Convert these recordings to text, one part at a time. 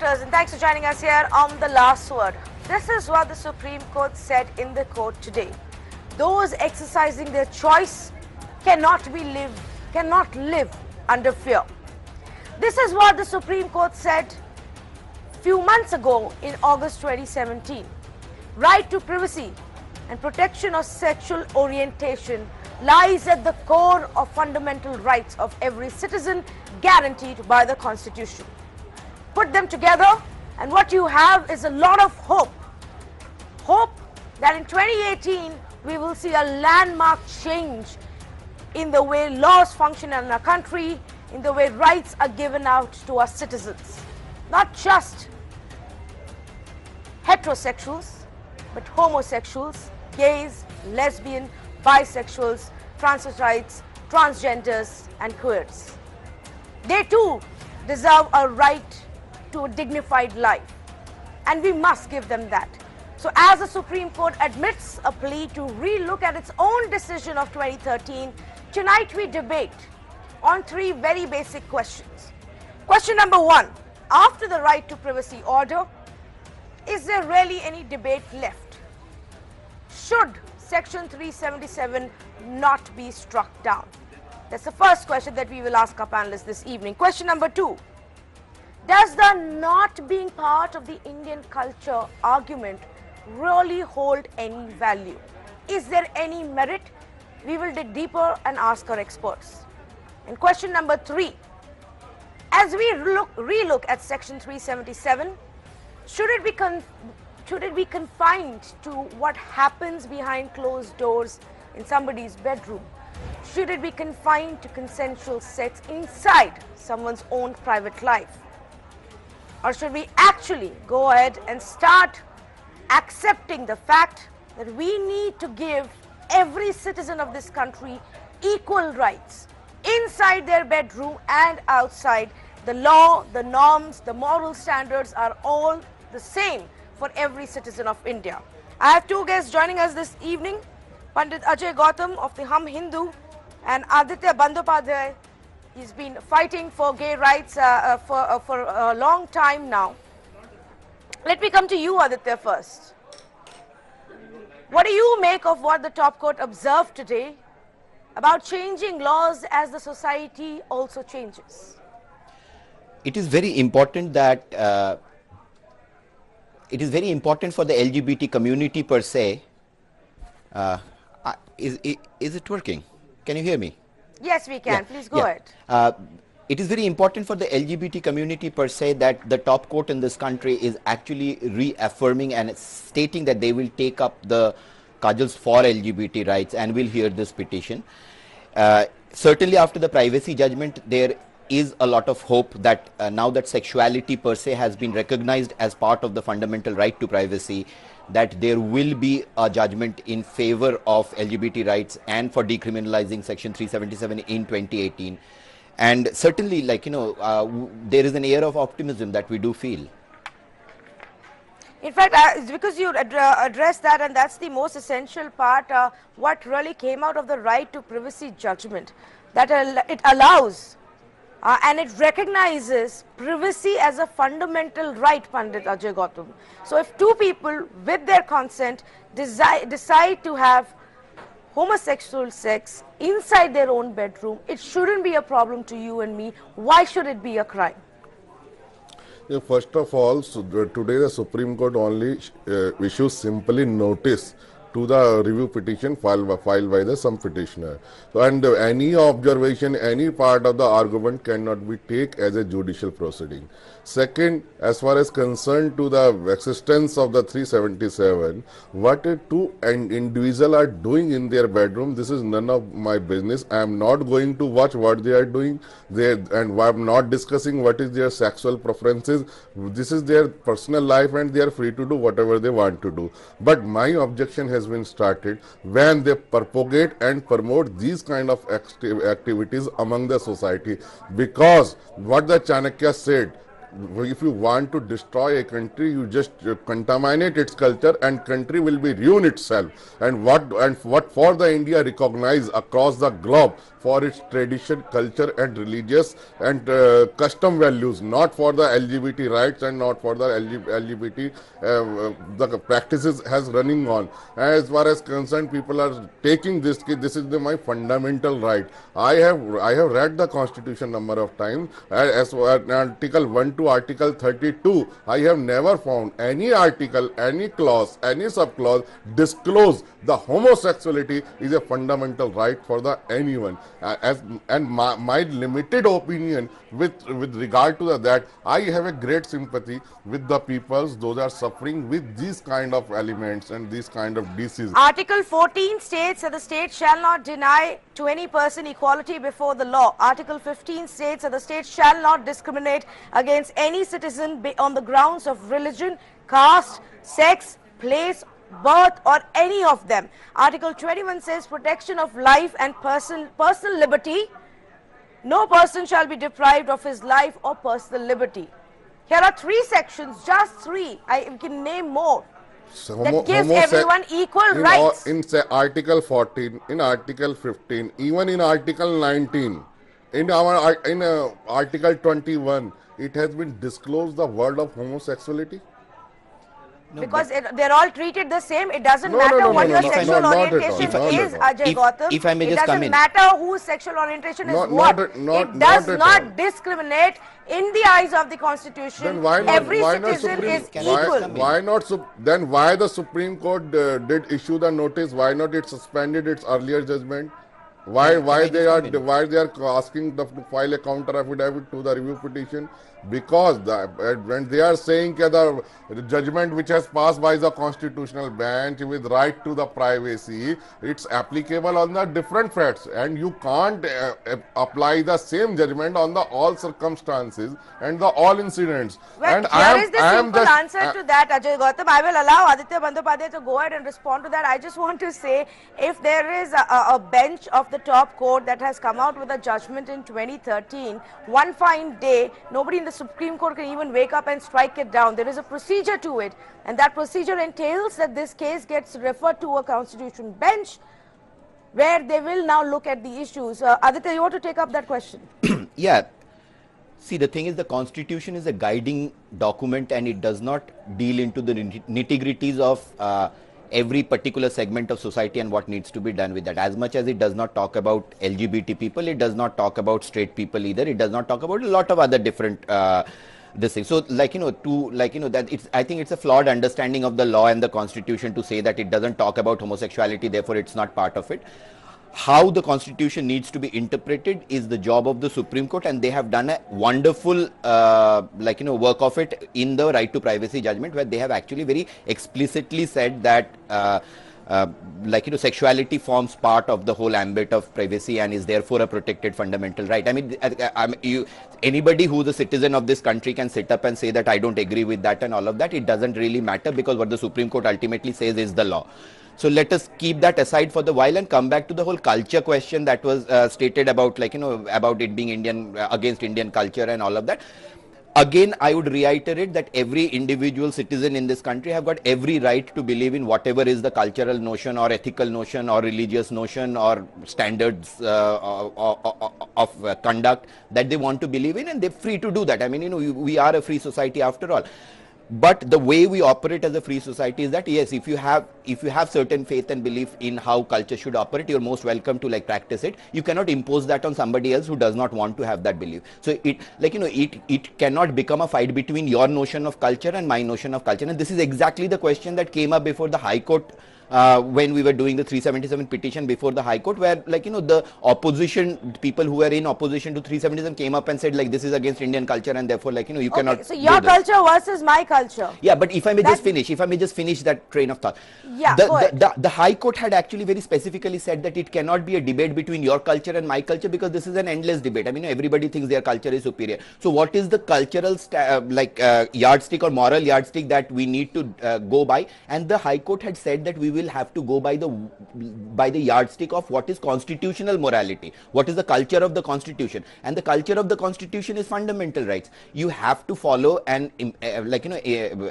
viewers, and thanks for joining us here on The Last Word. This is what the Supreme Court said in the court today. Those exercising their choice cannot live under fear. This is what the Supreme Court said a few months ago in August 2017. Right to privacy and protection of sexual orientation lies at the core of fundamental rights of every citizen guaranteed by the Constitution. Put them together and what you have is a lot of hope. Hope that in 2018 we will see a landmark change in the way laws function in our country, in the way rights are given out to our citizens. Not just heterosexuals, but homosexuals, gays, lesbian, bisexuals, transvestites, transgenders and queers. They too deserve a right to a dignified life, and we must give them that. So as the Supreme Court admits a plea to re-look at its own decision of 2013, tonight we debate on three very basic questions. Question number one, after the right to privacy order, is there really any debate left? Should Section 377 not be struck down? That's the first question that we will ask our panelists this evening. Question number two, does the not being part of the Indian culture argument really hold any value? Is there any merit? We will dig deeper and ask our experts. And question number three, as we re-look at Section 377, should it be confined to what happens behind closed doors in somebody's bedroom? Should it be confined to consensual sex inside someone's own private life? Or should we actually go ahead and start accepting the fact that we need to give every citizen of this country equal rights inside their bedroom and outside? The law, the norms, the moral standards are all the same for every citizen of India. I have two guests joining us this evening, Pandit Ajay Gautam of the Hum Hindu and Aditya Bandyopadhyay. He's been fighting for gay rights for a long time now. Let me come to you, Aditya, first. What do you make of what the top court observed today about changing laws as the society also changes? It is very important that it is very important for the LGBT community per se. Is it working? Can you hear me? Yes, we can. Please go ahead. It is very important for the LGBT community per se that the top court in this country is actually reaffirming and stating that they will take up the cudgels for LGBT rights and will hear this petition. Certainly after the privacy judgment, there is a lot of hope that now that sexuality per se has been recognized as part of the fundamental right to privacy, that there will be a judgment in favor of LGBT rights and for decriminalizing Section 377 in 2018. And certainly, like, there is an air of optimism that we do feel. In fact, it's because you addressed that, and that's the most essential part, what really came out of the right to privacy judgment, that it allows and it recognizes privacy as a fundamental right, Pandit Ajay Gautam. So if two people with their consent decide to have homosexual sex inside their own bedroom, it shouldn't be a problem to you and me. Why should it be a crime? Yeah, first of all, today the Supreme Court only issues simply notice to the review petition filed by the some petitioner. So, and any observation, any part of the argument cannot be taken as a judicial proceeding. Second, as far as concerned to the existence of the 377, what two individuals are doing in their bedroom, this is none of my business. I am not going to watch what they are doing and I am not discussing what is their sexual preferences. This is their personal life and they are free to do whatever they want to do. But my objection has been started when they propagate and promote these kind of activities among the society, because what the Chanakya said, if you want to destroy a country, you just contaminate its culture, and country will be ruin itself. And what for the India recognize across the globe for its tradition, culture, and religious and custom values, not for the LGBT rights and not for the LGBT the practices has running on. As far as concerned, people are taking this. This is my fundamental right. I have read the Constitution number of times. As Article 1 to Article 32, I have never found any article, any clause, any subclause disclose the homosexuality is a fundamental right for the anyone. My limited opinion with regard to that, I have a great sympathy with the peoples those are suffering with these kind of elements and these kind of disease. Article 14 states that the state shall not deny to any person equality before the law. Article 15 states that the state shall not discriminate against any citizen on the grounds of religion, caste, sex, place, birth, or any of them. Article 21 says protection of life and personal liberty. No person shall be deprived of his life or personal liberty. Here are 3 sections, just 3. I can name more. So That gives everyone equal rights. In say Article 14, in Article 15, even in Article 19, in Article 21, it has been disclosed the word of homosexuality. No, Because but they're all treated the same. It doesn't No, matter no, no, what no, your no, sexual not at all, orientation not is, at all. Ajay Gautam. if I may It just come doesn't in. matter whose sexual orientation is Not- what. not at- not- It does not at not all. discriminate in the eyes of the Constitution. Then why not? Every why not citizen Supreme? is Can I just equal. come in? Why not? Then why the Supreme Court did issue the notice? Why not it suspended its earlier judgment? Why Can I they just are come in? why they are asking to file a counter affidavit to the review petition? Because when they are saying that the judgment which has passed by the constitutional bench with right to the privacy, it's applicable on the different facts, and you can't apply the same judgment on the all circumstances and the all incidents. Well, And here is the simple just answer to that, Ajay Gautam. I will allow Aditya Bandyopadhyay to go ahead and respond to that. I just want to say, if there is a bench of the top court that has come out with a judgment in 2013, one fine day, nobody in the Supreme Court can even wake up and strike it down. There is a procedure to it, and that procedure entails that this case gets referred to a constitution bench where they will now look at the issues. Aditya, you want to take up that question? yeah. See, the thing is, the Constitution is a guiding document, and it does not deal into the nitty-gritties of every particular segment of society and what needs to be done with that. As much as it does not talk about LGBT people, it does not talk about straight people either. It does not talk about a lot of other different this thing. So, that it's, I think it's a flawed understanding of the law and the Constitution to say that it doesn't talk about homosexuality, therefore it's not part of it. How the Constitution needs to be interpreted is the job of the Supreme Court, and they have done a wonderful work of it in the right to privacy judgment, where they have actually very explicitly said that sexuality forms part of the whole ambit of privacy and is therefore a protected fundamental right. I mean, anybody who's a citizen of this country can sit up and say that I don't agree with that and all of that. It doesn't really matter, because what the Supreme Court ultimately says is the law. So let us keep that aside for the while and come back to the whole culture question that was stated about, about it being Indian against Indian culture and all of that. Again, I would reiterate that every individual citizen in this country have got every right to believe in whatever is the cultural notion or ethical notion or religious notion or standards of conduct that they want to believe in, and they're free to do that. I mean, we are a free society after all. But the way we operate as a free society is that, yes, if you have certain faith and belief in how culture should operate, you're most welcome to practice it. You cannot impose that on somebody else who does not want to have that belief. So it cannot become a fight between your notion of culture and my notion of culture. And this is exactly the question that came up before the High Court when we were doing the 377 petition before the High Court, where the opposition, people who were in opposition to 377 came up and said this is against Indian culture and therefore you cannot. So your culture versus my culture. Yeah, but if I may just finish that train of thought. Yeah, the High Court had actually very specifically said that it cannot be a debate between your culture and my culture, because this is an endless debate. I mean, everybody thinks their culture is superior. So what is the cultural yardstick or moral yardstick that we need to go by? And the High Court had said that we will will have to go by the yardstick of what is constitutional morality, what is the culture of the constitution, and the culture of the constitution is fundamental rights. You have to follow and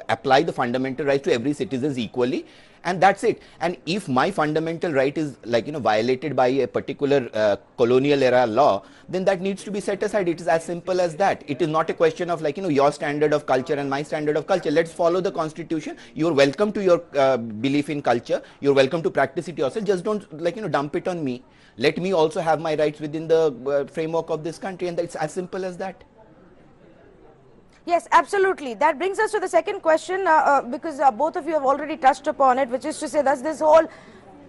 apply the fundamental rights to every citizen equally, and that's it. And if my fundamental right is violated by a particular colonial era law, then that needs to be set aside. It is as simple as that. It is not a question of your standard of culture and my standard of culture. Let's follow the constitution. You're welcome to your belief in culture, you're welcome to practice it yourself, just don't dump it on me. Let me also have my rights within the framework of this country, and it's as simple as that. Yes, absolutely. That brings us to the second question, because both of you have already touched upon it, which is to say, does this whole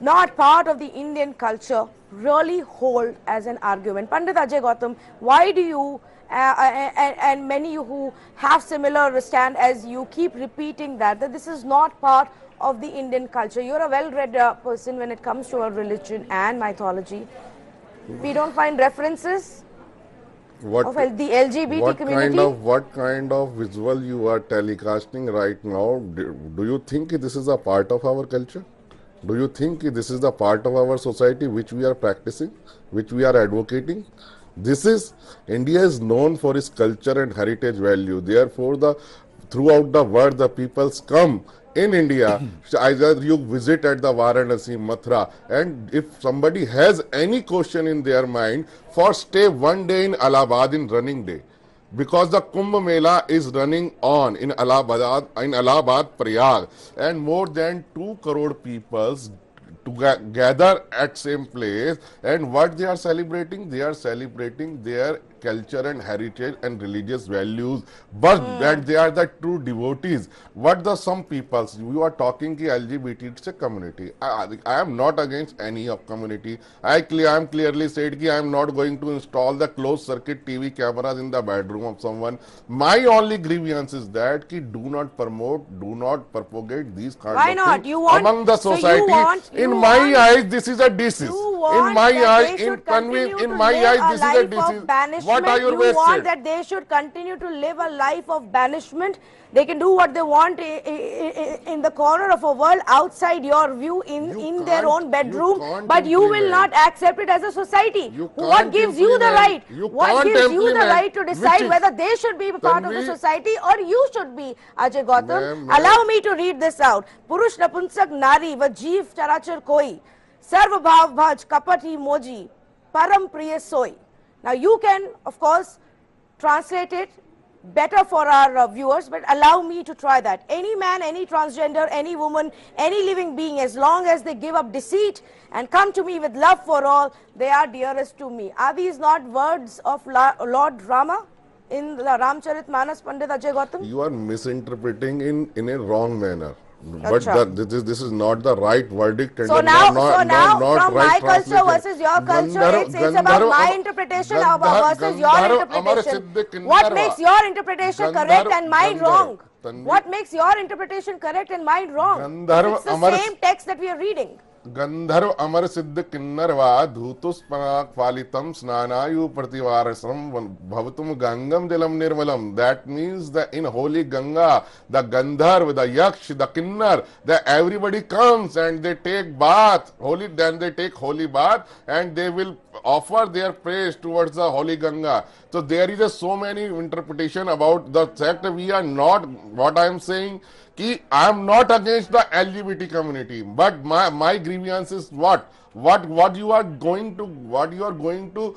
not part of the Indian culture really hold as an argument? Pandit Ajay Gautam, why do you and many who have similar stand as you keep repeating that this is not part of the Indian culture? You're a well-read person when it comes to our religion and mythology. We don't find references of the LGBT community. What kind of visual you are telecasting right now? Do you think this is a part of our culture? Do you think this is the part of our society which we are practicing, which we are advocating? India is known for its culture and heritage value. Therefore, throughout the world, the peoples come in India. Either you visit at the Varanasi, Mathura, and if somebody has any question in their mind, first stay one day in Allahabad in running day, because the Kumbh Mela is running on in Allahabad, Prayag, and more than 2 crore people to gather at same place. And what they are celebrating? They are celebrating their culture and heritage and religious values, but that they are the true devotees. What the some peoples, you are talking ki LGBT, it's a community. I am not against any of community. I am clearly said ki I am not going to install the closed circuit TV cameras in the bedroom of someone. My only grievance is that ki do not promote, do not propagate these kind Why of not? things among the So society. In my eyes, this is a disease. In my eyes, in my eyes, this is a disease. What are your You want that they should continue to live a life of banishment? They can do what they want in the corner of a world outside your view in their own bedroom, but you will not accept it as a society. What gives you the right? What gives you the right to decide whether they should be part of the society or you should be? Ajay Gautam, allow me to read this out. Purush napunsak nari va jeev charachar koi, sarv bhav bhaj kapat hi moji, param priya soy. Now you can, of course, translate it better for our viewers, but allow me to try that. Any man, any transgender, any woman, any living being, as long as they give up deceit and come to me with love for all, they are dearest to me. Are these not words of Lord Rama in the Ramcharitmanas, Pandit Ajay Gautam? You are misinterpreting in a wrong manner. But this is not the right verdict. And so now, from my culture versus your culture, it's about my interpretation versus your interpretation. What makes your interpretation correct and mine wrong? What makes your interpretation correct and mine wrong? It's the same text that we are reading. Gandharv Amar Siddha Kinnarva Dhutuspanak Falitam Snanayu Prativarasam Bhavatum Gangam Dilam Nirmalam. That means that in holy Ganga, the Gandharv, the Yaksh, the Kinnar, everybody comes and they take bath, then they take holy bath and they will offer their praise towards the holy Ganga. So there is so many interpretation about the fact. We are not, what I am saying, I am not against the LGBT community, but my grievance is what you are going to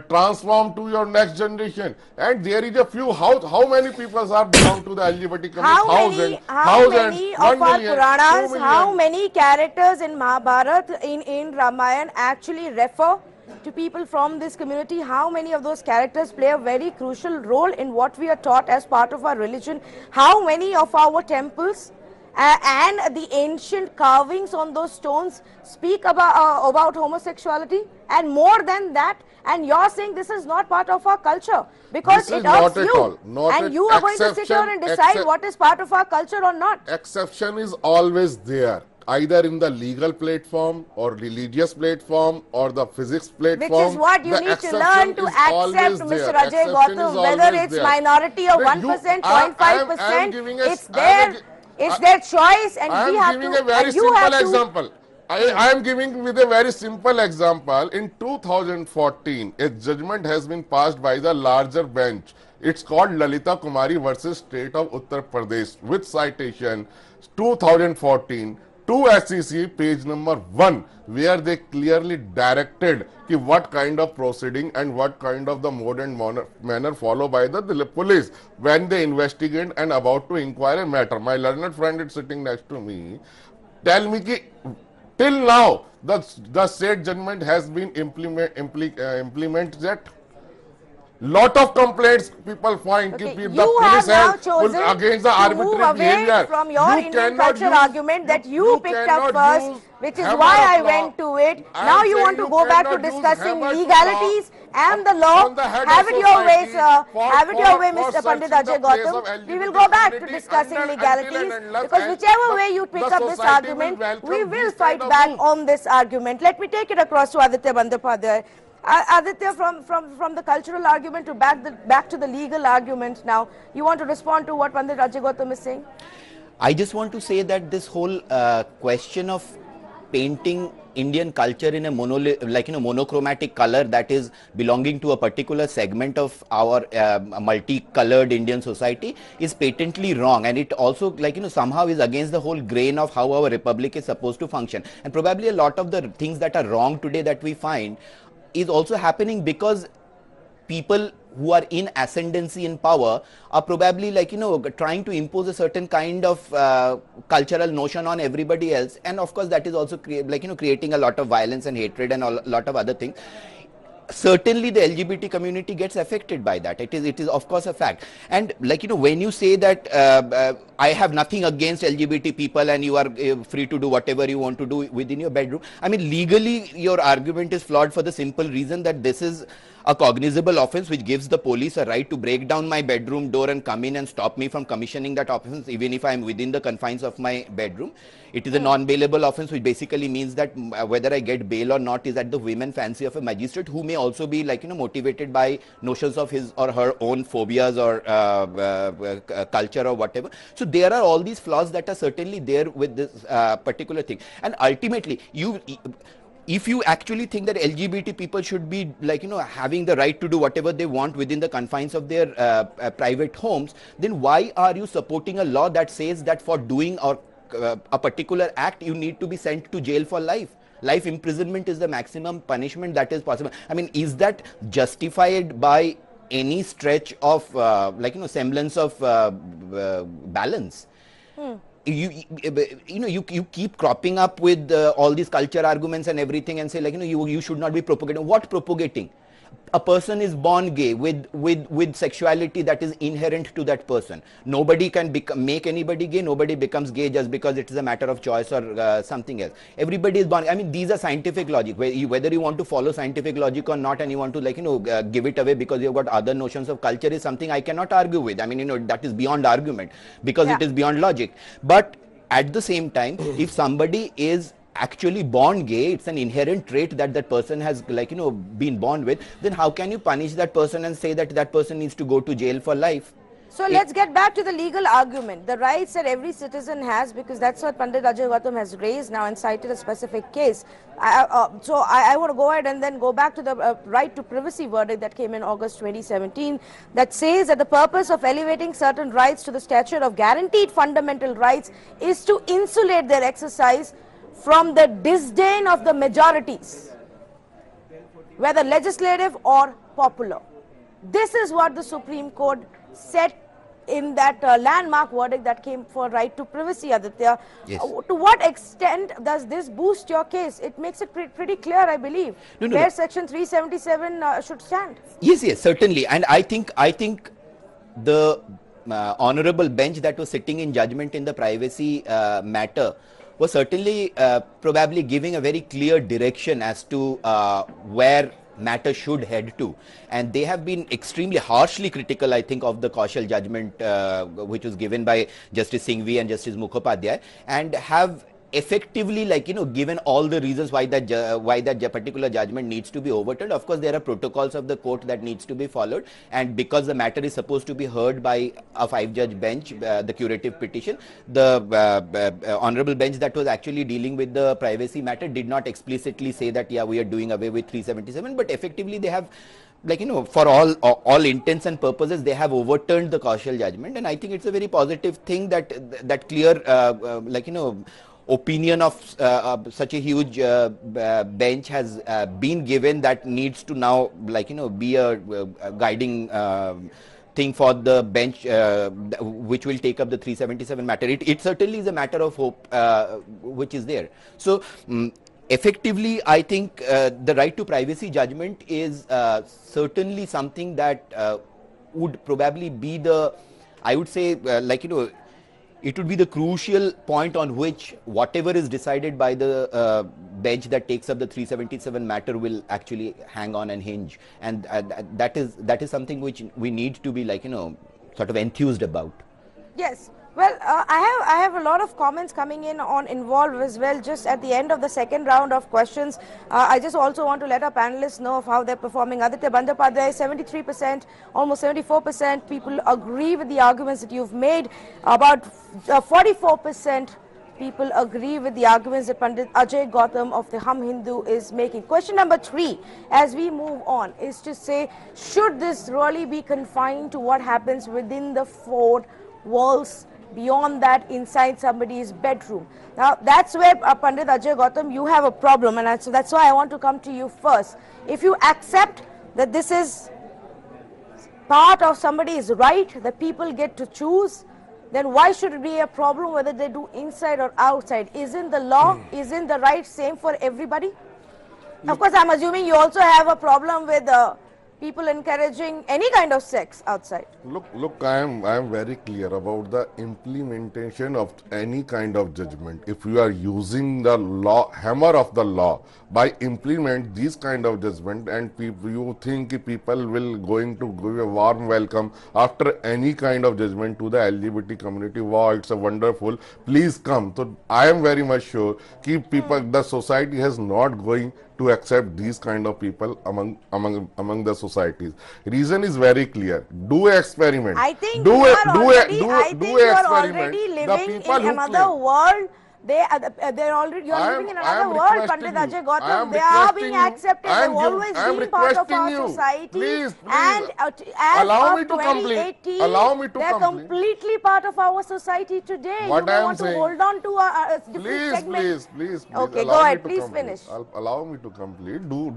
transform to your next generation. And there is a few, how many people are belong to the LGBT community? How many of our Puranas, how many characters in Mahabharata, in Ramayana actually refer to people from this community? How many of those characters play a very crucial role in what we are taught as part of our religion? How many of our temples and the ancient carvings on those stones speak about homosexuality? And more than that, and you're saying this is not part of our culture because it irks you, and you are going to sit here and decide what is part of our culture or not. Exception is always there, either in the legal platform or religious platform or the physics platform. Which is what you need to learn to accept, Mr. Ajay Gautam, whether it's minority of 1%, 0.5%, it's there. It's their choice, and I we am have giving to. a very And you simple have to. example. I am giving with a very simple example. In 2014, a judgment has been passed by the larger bench. It's called Lalita Kumari versus State of Uttar Pradesh with citation 2014 to SEC page number 1, where they clearly directed ki what kind of proceeding and what kind of the mode and manner followed by the police when they investigate and about to inquire a matter. My learned friend is sitting next to me. Tell me ki till now the state judgment has been implemented yet. Lot of complaints people find Okay, the you police have now have chosen against the to move arbitrary away behavior. from your You Indian cannot culture use, argument that you picked up cannot first, use which is hammer why of I law. went to it. I Now am you saying want to you go back to cannot use discussing hammer to legalities law and the law. on the head Have of it your way, society sir. for, Have it your way, for Mr. Pandit searching the Ajay place Gautam. of We will LGBT go back to community discussing until legalities, and unless because whichever way you pick the up this society argument, will we welcome will this fight kind of back move. on this argument. Let me take it across to Aditya Bandyopadhyay. Aditya, from the cultural argument to back to the legal argument now, you want to respond to what Pandit Ajay Gautam is saying? I just want to say that this whole question of painting Indian culture in a monochromatic color that is belonging to a particular segment of our multicolored Indian society is patently wrong, and it also somehow is against the whole grain of how our republic is supposed to function. And probably a lot of the things that are wrong today that we find is also happening because people who are in ascendancy in power are probably trying to impose a certain kind of cultural notion on everybody else, and of course that is also creating a lot of violence and hatred and a lot of other things. Certainly the LGBT community gets affected by that. It is of course a fact. And when you say that I have nothing against LGBT people and you are free to do whatever you want to do within your bedroom, I mean, legally your argument is flawed for the simple reason that this is a cognizable offense which gives the police a right to break down my bedroom door and come in and stop me from commissioning that offense even if I am within the confines of my bedroom. It is a non-bailable offense, which basically means that whether I get bail or not is at the whim and fancy of a magistrate, who may also be motivated by notions of his or her own phobias or culture or whatever. So there are all these flaws that are certainly there with this particular thing. And ultimately, if you actually think that LGBT people should be having the right to do whatever they want within the confines of their private homes, then why are you supporting a law that says that for doing a particular act you need to be sent to jail for life? Life imprisonment is the maximum punishment that is possible. I mean, is that justified by any stretch of semblance of balance? You keep cropping up with all these culture arguments and everything and say you should not be propagating. What propagating? A person is born gay with sexuality that is inherent to that person. Nobody can make anybody gay. Nobody becomes gay just because it is a matter of choice or something else. Everybody is born. I mean, these are scientific logic. Whether you want to follow scientific logic or not, and you want to give it away because you've got other notions of culture, is something I cannot argue with. I mean, that is beyond argument because it is beyond logic. But at the same time, if somebody is actually born gay, it's an inherent trait that that person has been born with, then how can you punish that person and say that that person needs to go to jail for life? So let's get back to the legal argument, the rights that every citizen has, because that's what Pandit Ajay Gautam has raised now and cited a specific case. So I want to go ahead and then go back to the right to privacy verdict that came in August 2017 that says that the purpose of elevating certain rights to the stature of guaranteed fundamental rights is to insulate their exercise from the disdain of the majorities, whether legislative or popular. This is what the Supreme Court said in that landmark verdict that came for right to privacy, Aditya. Yes. To what extent does this boost your case? It makes it pretty clear, I believe, where Section 377 should stand. Yes, certainly. And I think the honorable bench that was sitting in judgment in the privacy matter was certainly probably giving a very clear direction as to where matter should head to. And they have been extremely harshly critical, I think, of the Kaushal judgment which was given by Justice Singhvi and Justice Mukhopadhyay, and have effectively, like, given all the reasons why that particular judgment needs to be overturned, of course there are protocols of the court that needs to be followed, and because the matter is supposed to be heard by a 5-judge bench, the curative petition, the honorable bench that was actually dealing with the privacy matter did not explicitly say that, yeah, we are doing away with 377, but effectively they have, like, for all intents and purposes, they have overturned the partial judgment. And I think it's a very positive thing that that clear, opinion of such a huge bench has been given, that needs to now, like, be a guiding thing for the bench, which will take up the 377 matter. It certainly is a matter of hope which is there. So effectively, I think the right to privacy judgment is certainly something that would probably be the, I would say, it would be the crucial point on which whatever is decided by the bench that takes up the 377 matter will actually hang on and hinge. And that is something which we need to be, like, sort of enthused about. Yes. Well, I have a lot of comments coming in on Involve as well, just at the end of the second round of questions. I just also want to let our panelists know of how they're performing. Aditya Bandyopadhyay, 73%, almost 74% people agree with the arguments that you've made. About 44% people agree with the arguments that Pandit Ajay Gautam of the Hum Hindu is making. Question number 3, as we move on, is to say, should this really be confined to what happens within the 4 walls? Beyond that, inside somebody's bedroom. Now, that's where Pandit Ajay Gautam, you have a problem, and so that's why I want to come to you first. If you accept that this is part of somebody's right, that people get to choose, then why should it be a problem whether they do inside or outside? Isn't the law, isn't the right same for everybody? Of course, I'm assuming you also have a problem with people encouraging any kind of sex outside. Look, I am very clear about the implementation of any kind of judgment. If you are using the law, hammer of the law, by implement these kind of judgment, and you think people will going to give a warm welcome after any kind of judgment to the LGBT community, wow, it's a wonderful, please come. So I am very much sure the society has not going to accept these kind of people among the societies. Reason is very clear. Do an experiment. I think do you a, are do already, a, do, I do think a you are experiment. already The living people in who another claim- world. They're already, you're living in another world, Pandit Ajay Gautam. They are being accepted. They've always been part of our society. Please, and as allow of me to complete. 2018, Allow me to they're complete. completely part of our society today. What you may I am want saying- to hold on to a different Please, segment. please. Okay, allow go me ahead. to Please complete. finish. Allow me to complete. Do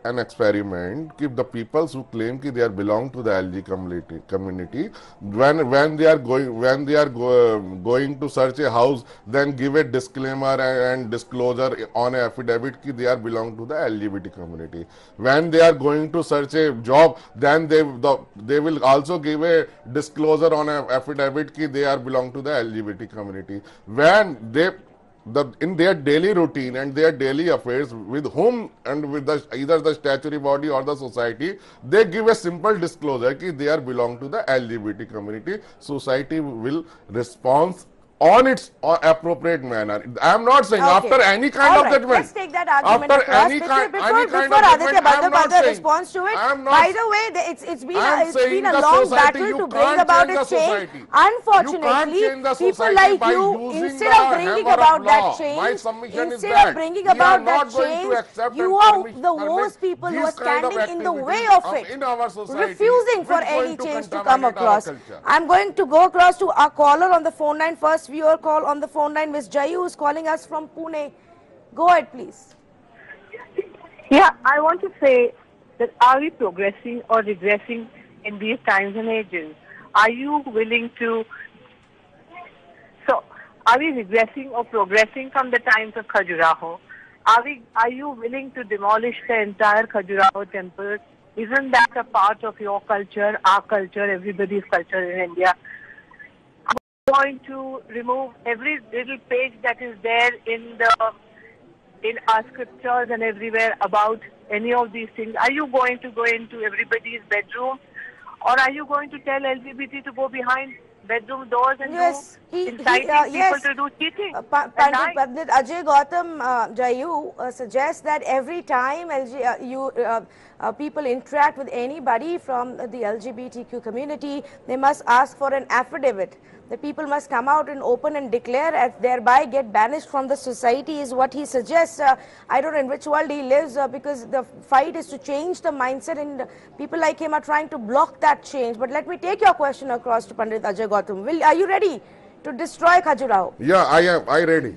an experiment. If the people who claim that they are belong to the LGBT community, when they are going to search a house, then give a disclaimer and disclosure on an affidavit that they are belong to the LGBT community. When they are going to search a job, then they will also give a disclosure on an affidavit that they are belong to the LGBT community. When in their daily routine and their daily affairs, with whom and with either the statutory body or the society, they give a simple disclosure that they are belong to the LGBT community. Society will respond on its appropriate manner. I am not saying Okay. after any kind All of right. judgment. Let's take that argument After across. any kind Before of Aditya judgment, I am not Bandyopadhyay saying. responds to it, I am not by the way, it's been I am a saying long the society, battle you to bring can't about change a the change. society. Unfortunately, You can't change the people society like by you, using instead the of bringing hammer of about that law. My change, submission is instead that of bringing we are about not that going to change, accept you and are permit the worst people who are these kind of standing in the way activities of it, in our society, refusing for which is going any to change to come contaminate our across. culture. I'm going to go across to our caller on the phone line. First viewer call on the phone line, Ms. Jayu is calling us from Pune. Go ahead, please. Yeah, I want to say that are we progressing or regressing in these times and ages? Are you willing to... So, are we regressing or progressing from the times of Khajuraho? Are you willing to demolish the entire Khajuraho temple? Isn't that a part of your culture, our culture, everybody's culture in India? Are you going to remove every little page that is there in our scriptures and everywhere about any of these things? Are you going to go into everybody's bedroom? Or are you going to tell LGBT to go behind bedroom doors and Yes, inciting people yes. to do cheating. Pandit Ajay Gautam Jayu suggests that every time people interact with anybody from the LGBTQ community, they must ask for an affidavit. The people must come out and open and declare, and thereby get banished from the society, is what he suggests. I don't know in which world he lives, because the fight is to change the mindset, and people like him are trying to block that change. But let me take your question across to Pandit Ajay Gautam. Are you ready to destroy Khajuraho? Yeah, I am. I ready.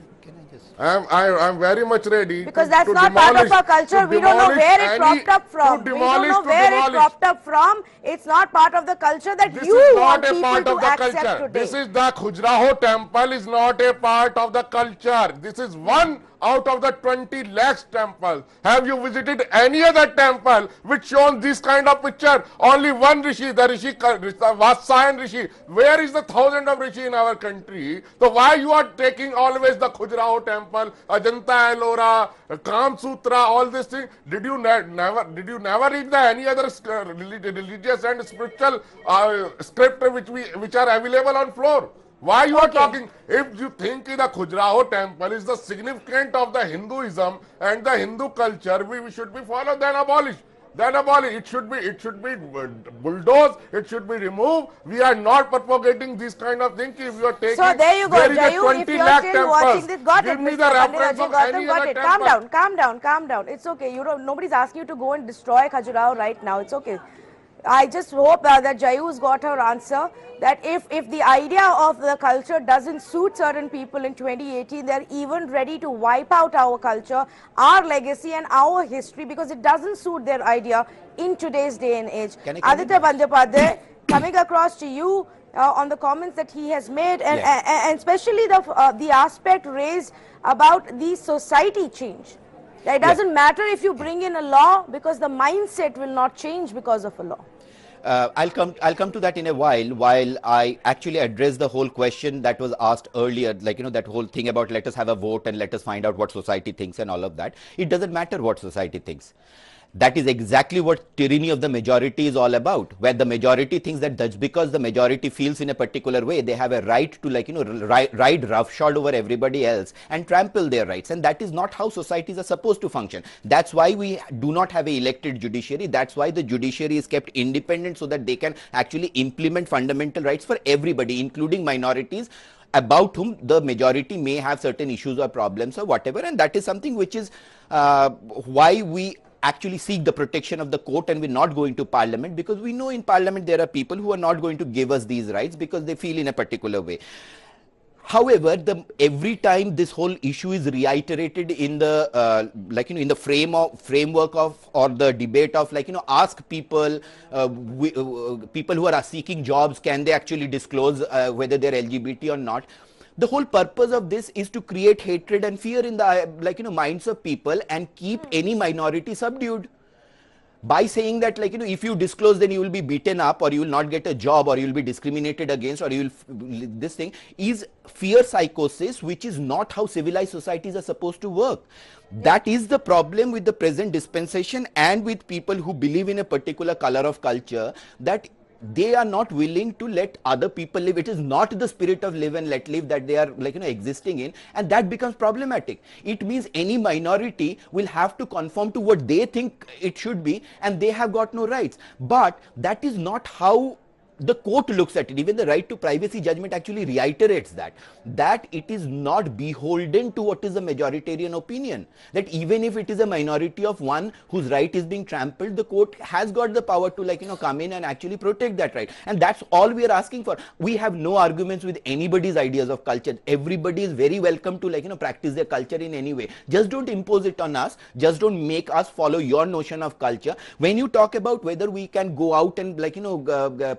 I'm very much ready. Because that's not part of our culture. We don't know where it cropped up from. We don't know where it cropped up from. It's not part of the culture that you want people to accept today. This is the Khajuraho temple is not a part of the culture. This is one out of the 20 lakhs temples. Have you visited any other temple which shows this kind of picture? Only one Rishi, the Rishi, Vatsayan Rishi. Where is the thousand of Rishi in our country? So why you are taking always the Khajuraho temple, Ajanta Ellora, Kam Sutra, all these things? Did you never read the any other religious and spiritual script which are available on floor? Why you are talking? If you think the Khajuraho temple is the significant of the Hinduism and the Hindu culture, we should be followed, then abolish. Then abolish. It should be bulldozed. It should be removed. We are not propagating this kind of thing. If you are taking, so there you go, Jayu. If you are still watching this, got give it, me Mr. the reference of Gautam, any got other it. temple. Calm down. It's okay. Nobody's asking you to go and destroy Khajuraho right now. It's okay. I just hope that Jayu's got her answer, that if the idea of the culture doesn't suit certain people in 2018, they're even ready to wipe out our culture, our legacy and our history, because it doesn't suit their idea in today's day and age. Aditya Bandyopadhyay, coming across to you on the comments that he has made, and especially the aspect raised about the society change. It doesn't matter if you bring in a law, because the mindset will not change because of a law. I'll come to that in a while I actually address the whole question that was asked earlier, that whole thing about let us have a vote and let us find out what society thinks and all of that. It doesn't matter what society thinks. That is exactly what tyranny of the majority is all about, where the majority thinks that that's because the majority feels in a particular way, they have a right to ride roughshod over everybody else and trample their rights. And that is not how societies are supposed to function. That's why we do not have an elected judiciary. That's why the judiciary is kept independent, so that they can actually implement fundamental rights for everybody, including minorities, about whom the majority may have certain issues or problems or whatever. And that is something which is why we actually seek the protection of the court, and we're not going to parliament, because we know in parliament there are people who are not going to give us these rights because they feel in a particular way. However, every time this whole issue is reiterated in the in the framework of, or the debate of, ask people, people who are seeking jobs, can they actually disclose whether they're LGBT or not? The whole purpose of this is to create hatred and fear in the minds of people and keep any minority subdued. By saying that, if you disclose, then you will be beaten up, or you will not get a job, or you will be discriminated against, or you will, this thing is fear psychosis, which is not how civilized societies are supposed to work. That is the problem with the present dispensation and with people who believe in a particular color of culture, that they are not willing to let other people live. It is not the spirit of live and let live that they are existing in, and that becomes problematic. It means any minority will have to conform to what they think it should be, and they have got no rights. But that is not how the court looks at it. Even the right to privacy judgment actually reiterates that it is not beholden to what is the majoritarian opinion, that even if it is a minority of one whose right is being trampled, the court has got the power to come in and actually protect that right. And that's all we are asking for. We have no arguments with anybody's ideas of culture. Everybody is very welcome to practice their culture in any way. Just don't impose it on us. Just don't make us follow your notion of culture. When you talk about whether we can go out and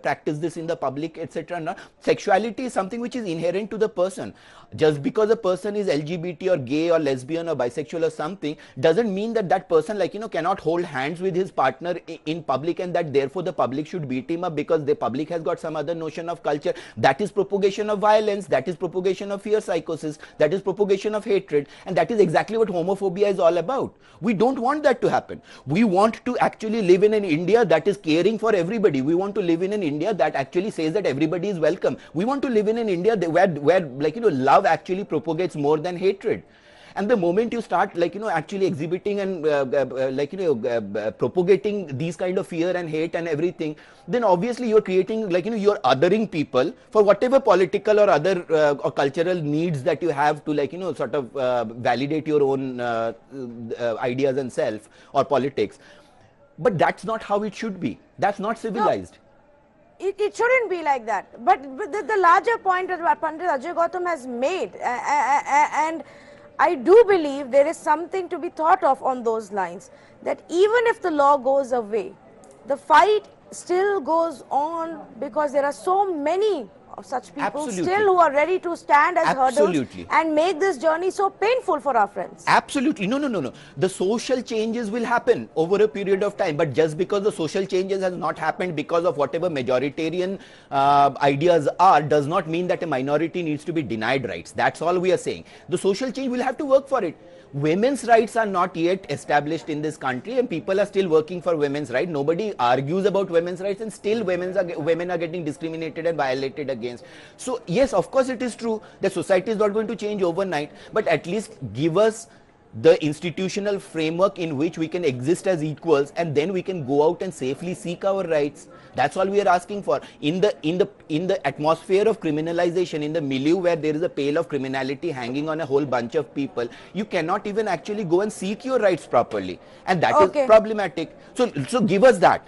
practice this in the public, etc. Sexuality is something which is inherent to the person. Just because a person is LGBT or gay or lesbian or bisexual or something doesn't mean that that person cannot hold hands with his partner in public, and that therefore the public should beat him up because the public has got some other notion of culture. That is propagation of violence, that is propagation of fear psychosis, that is propagation of hatred, and that is exactly what homophobia is all about. We don't want that to happen. We want to actually live in an India that is caring for everybody. We want to live in an India that actually says that everybody is welcome. We want to live in an India where like, love actually propagates more than hatred. And the moment you start like, actually exhibiting and like, propagating these kind of fear and hate and everything, then obviously you're creating like, you're othering people for whatever political or other or cultural needs that you have to like, sort of validate your own ideas and self or politics. But that's not how it should be. That's not civilized. No. It shouldn't be like that. But the larger point that Pandit Ajay Gautam has made, and I do believe there is something to be thought of on those lines, that even if the law goes away, the fight still goes on, because there are so many of such people Absolutely. still who are ready to stand as Absolutely. hurdles and make this journey so painful for our friends. Absolutely. No. The social changes will happen over a period of time. But just because the social changes has not happened because of whatever majoritarian ideas are, does not mean that a minority needs to be denied rights. That's all we are saying. The social change will have to work for it. Women's rights are not yet established in this country, and people are still working for women's rights. Nobody argues about women's rights, and still women are getting discriminated and violated against. So yes, of course it is true that society is not going to change overnight, but at least give us the institutional framework in which we can exist as equals, and then we can go out and safely seek our rights. That's all we are asking for. In the atmosphere of criminalization, in the milieu where there is a pale of criminality hanging on a whole bunch of people, you cannot even actually go and seek your rights properly, and that is problematic. So give us that.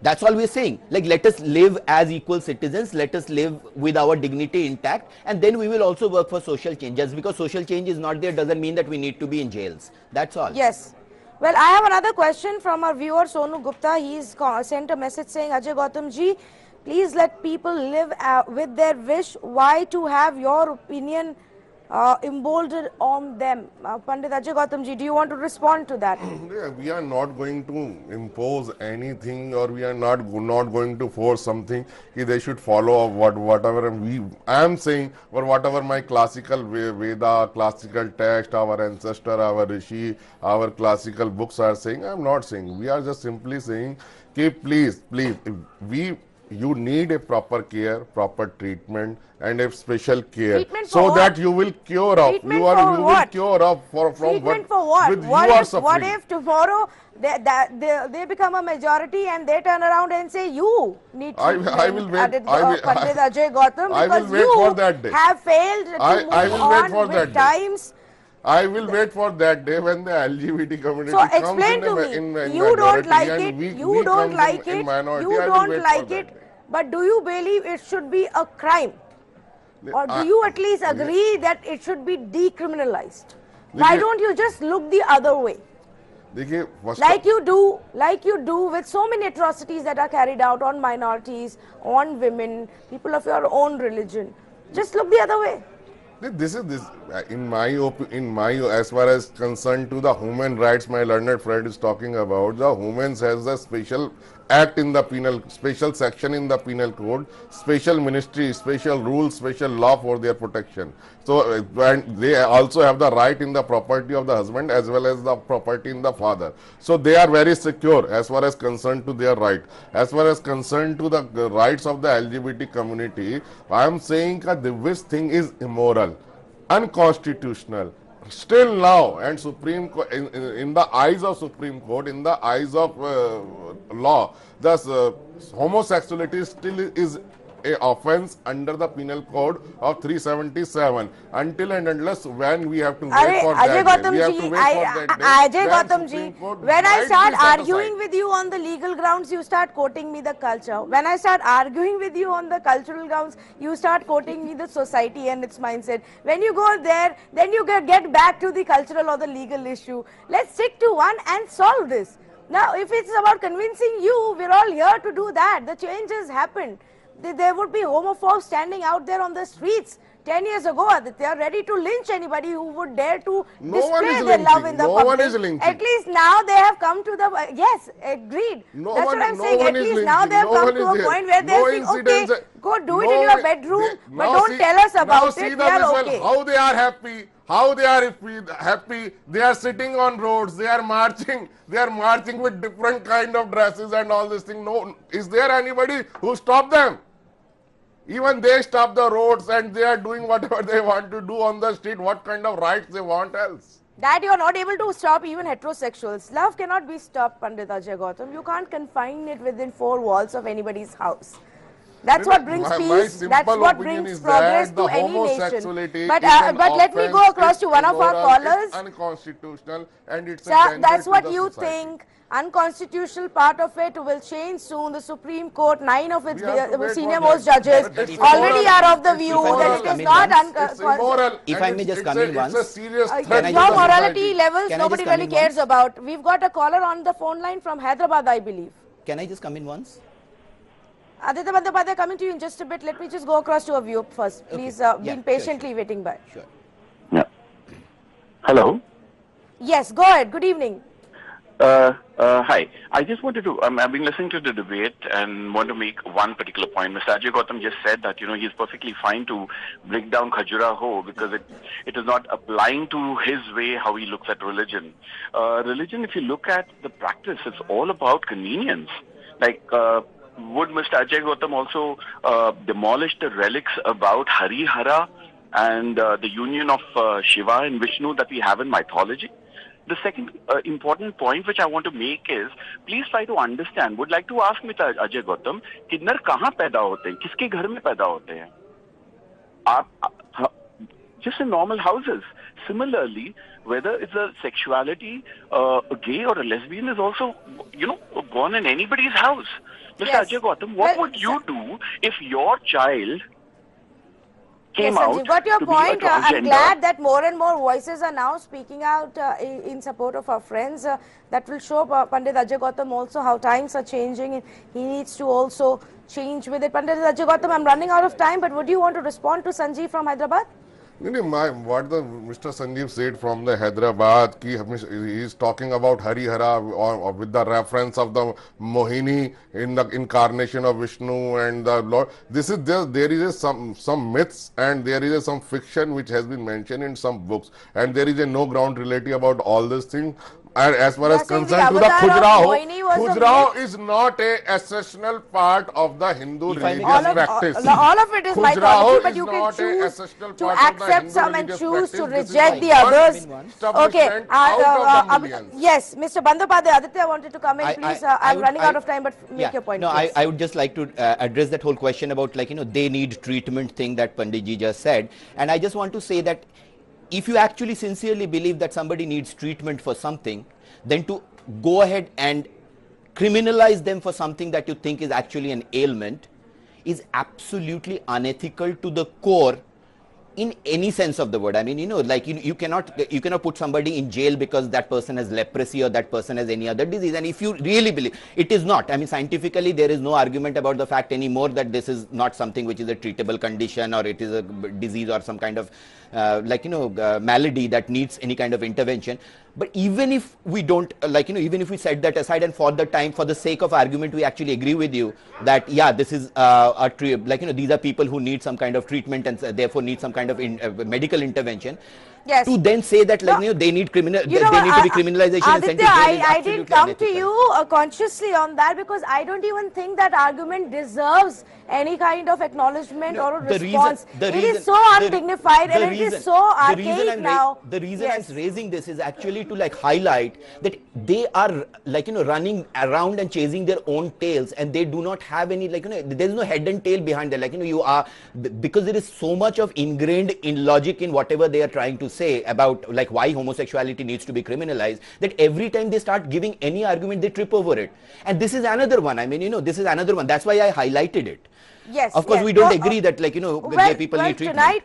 That's all we're saying. Like, let us live as equal citizens, let us live with our dignity intact, and then we will also work for social change. Just because social change is not there doesn't mean that we need to be in jails. That's all. Yes. Well, I have another question from our viewer Sonu Gupta. He's sent a message saying, Ajay Gautam ji, please let people live with their wish. Why to have your opinion emboldened on them? Pandit Ajay Gautam ji, do you want to respond to that? Yeah, we are not going to impose anything, or we are not going to force something. They should follow whatever I am saying, or whatever my classical Veda, classical text, our ancestor, our rishi, our classical books are saying. I am not saying. We are just simply saying, okay, please, you need a proper care, proper treatment, and a special care, Treatment so for that what? you will cure up. Treatment You for what? will cure up from Treatment what, for what? with What you are if, suffering. what if tomorrow they become a majority and they turn around and say you need to I will wait. Pandit Ajay Gautam, I will because wait for that day. have failed to I move will wait on for with that day. times. I will wait for that day when the LGBT community So comes explain to in me, you don't minority like and it, we you don't come like in it, minority. you I will don't wait for like that it, day. but do you believe it should be a crime? Or do you at least agree that it should be decriminalized? Why don't you just look the other way? Like you do with so many atrocities that are carried out on minorities, on women, people of your own religion. Just look the other way. This in my as far as concerned to the human rights, my learned friend is talking about. The humans has a special act in the penal, special section in the penal code, special ministry, special rules, special law for their protection. So and they also have the right in the property of the husband as well as the property in the father. So they are very secure as far as concerned to their right. As far as concerned to the rights of the LGBT community, I am saying that this thing is immoral, unconstitutional. Still now, and in the eyes of Supreme Court, in the eyes of law, thus homosexuality still is a offense under the penal code of 377 until and unless when we have to wait for Ajay that day. Gautam We have ji, to wait for that day. Ajay Then Gautam ji, Supreme Court when I might start be set arguing aside. with you on the legal grounds, you start quoting me the culture. When I start arguing with you on the cultural grounds, you start quoting me the society and its mindset. When you go there, then you get back to the cultural or the legal issue. Let's stick to one and solve this. Now, if it's about convincing you, we're all here to do that. The change has happened. There would be homophobes standing out there on the streets 10 years ago. They are ready to lynch anybody who would dare to display their love in the public. No one is lynching. At least now they have come to the, yes, agreed. That's what I'm saying. At least now they have come to a point where they're saying, okay, go do it in your bedroom, but don't tell us about it. They are okay. How they are happy. How they are happy, they are sitting on roads, they are marching with different kind of dresses and all this thing. No, is there anybody who stopped them? Even they stop the roads and they are doing whatever they want to do on the street. What kind of rights they want else? That you are not able to stop even heterosexuals. Love cannot be stopped, Pandit Ajay Gautam. You can't confine it within four walls of anybody's house. That's what brings my peace. simple That's what opinion brings is progress that to the any nation. homosexuality But is an let me go offense, across it's to one of our immoral, callers. It's unconstitutional and it's a Sir, danger that's to what the you society. think. Unconstitutional part of it will change soon. The Supreme Court, 9 of its We have to wait senior for most that. judges But it's already immoral. are of the It's view immoral. that it Come is in not once. It's immoral. If and I may just come in once. It's a serious threat Can I to just job the morality society. levels Can I just nobody come really in cares once? about. We've got a caller on the phone line from Hyderabad, I believe. Can I just come in once? Aditya Bandyopadhyay, coming to you in just a bit. Let me just go across to a view first. Please, Yeah, been sure, patiently sure. waiting by. Sure. Yeah. Hello. Yes, go ahead. Good evening. Hi. I just wanted to, I've been listening to the debate and want to make one particular point. Mr. Ajay Gautam just said that, he's perfectly fine to break down Khajuraho because it is not applying to his way how he looks at religion. Religion, if you look at the practice, it's all about convenience. Like, would Mr. Ajay Gautam also demolish the relics about Harihara and the union of Shiva and Vishnu that we have in mythology? The second important point which I want to make is, please try to understand, would like to ask Mr. Ajay Gautam, किन्नर कहाँ पैदा होते हैं, किसके घर में पैदा होते हैं? Just in normal houses. Similarly, whether it's a sexuality, a gay or a lesbian is also, born in anybody's house. Mr. Yes. Ajay Gautam, what Well, would you do if your child came Yes, out Sanjeev, got your to point. be a I'm transgender? glad that more and more voices are now speaking out in support of our friends. That will show Pandit Ajay Gautam also how times are changing. And he needs to also change with it. Pandit Ajay Gautam, I'm running out of time, but would you want to respond to Sanjeev from Hyderabad? What the Mr. Sanjeev said from the Hyderabad, he is talking about Harihara or with the reference of the Mohini in the incarnation of Vishnu and the Lord. This is there is some myths and there is some fiction which has been mentioned in some books, and there is no ground reality about all these things. And as far You as are saying the concerned to the avatar of Mohini was a Khajuraho myth? is not a essential part of the Hindu If I may religious just- practice. All of it is Khajuraho mythology, but is you can not a choose essential to part of the accept Hindu some and religious choose to practice. This is reject the one others. Okay. establishment out of the millions. Yes, Mr. Bandyopadhyay, Aditya wanted to come in. Please, I'm would- running out of time, but make your point. No, please. I would just like to address that whole question about they need treatment thing that Panditji just said. And I just want to say that if you actually sincerely believe that somebody needs treatment for something, then to go ahead and criminalize them for something that you think is actually an ailment is absolutely unethical to the core in any sense of the word. I mean, you cannot put somebody in jail because that person has leprosy or that person has any other disease. And if you really believe, it is not. I mean, scientifically, there is no argument about the fact anymore that this is not something which is a treatable condition or it is a disease or some kind of malady that needs any kind of intervention. But even if we don't, even if we set that aside and for the sake of argument, we actually agree with you that, yeah, this is these are people who need some kind of treatment and therefore need some kind of medical intervention. Yes. To then say that they need they need to be criminalization and sent to Aditya, jail is I absolutely didn't come to unethical. you consciously on that because I don't even think that argument deserves any kind of acknowledgement or a response. It is so undignified and it is so archaic now. The reason Yes. I'm raising this is actually to highlight that they are running around and chasing their own tails and they do not have any there is no head and tail behind them. You are because there is so much of ingrained in logic in whatever they are trying to say about why homosexuality needs to be criminalized, that every time they start giving any argument they trip over it. And this is another one. I mean, this is another one. That's why I highlighted it. Yes. Of course, yes. we don't agree that gay people need treatment. Tonight,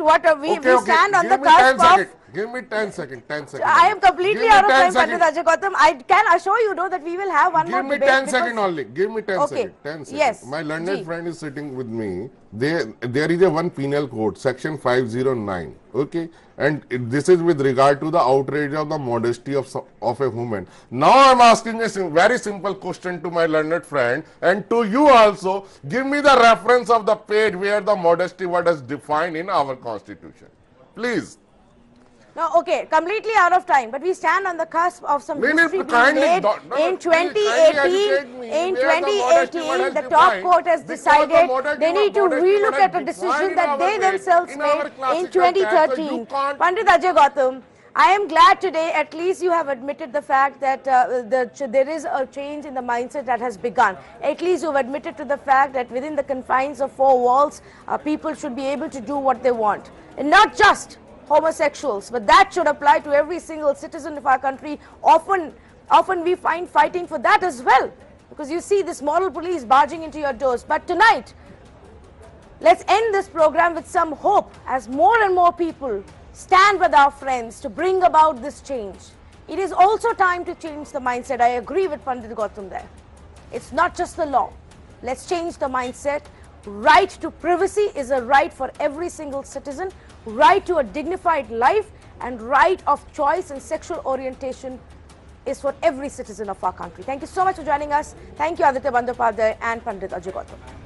we stand on the 10 cusp seconds. of. Give me 10 seconds. 10 seconds. I am completely Give me out of 10 time, Pandit seconds. Ajay Gautam. I can assure you, that we will have one more Give me debate. 10 because- seconds only. Give me 10 Okay. seconds. 10 seconds. Yes. My learned Ji. friend is sitting with me. There is a one penal code, section 509. Okay, and this is with regard to the outrage of the modesty of a woman. Now I am asking a very simple question to my learned friend and to you also. Give me the reference of the page where the modesty word is defined in our constitution, please. No, okay, completely out of time, but we stand on the cusp of some No, no, history being kindly made. don't- no, In please, kindly educate 2018, me. in Where the modesty word 2018, has the top defined, court has because the decided modesty they need to word relook has at a decision defined in that our they way, themselves in our made in classical text, so you 2013. can't- Pandit Ajay Gautam, I am glad today at least you have admitted the fact that there is a change in the mindset that has begun. At least you've admitted to the fact that within the confines of four walls, people should be able to do what they want. And not just homosexuals, but that should apply to every single citizen of our country. Often we find fighting for that as well, because you see this moral police barging into your doors. But tonight, let's end this program with some hope as more and more people stand with our friends to bring about this change. It is also time to change the mindset. I agree with Pandit Gautam there. It's not just the law. Let's change the mindset. Right to privacy is a right for every single citizen. Right to a dignified life and right of choice and sexual orientation is for every citizen of our country. Thank you so much for joining us. Thank you, Aditya Bandyopadhyay and Pandit Ajay Gautam.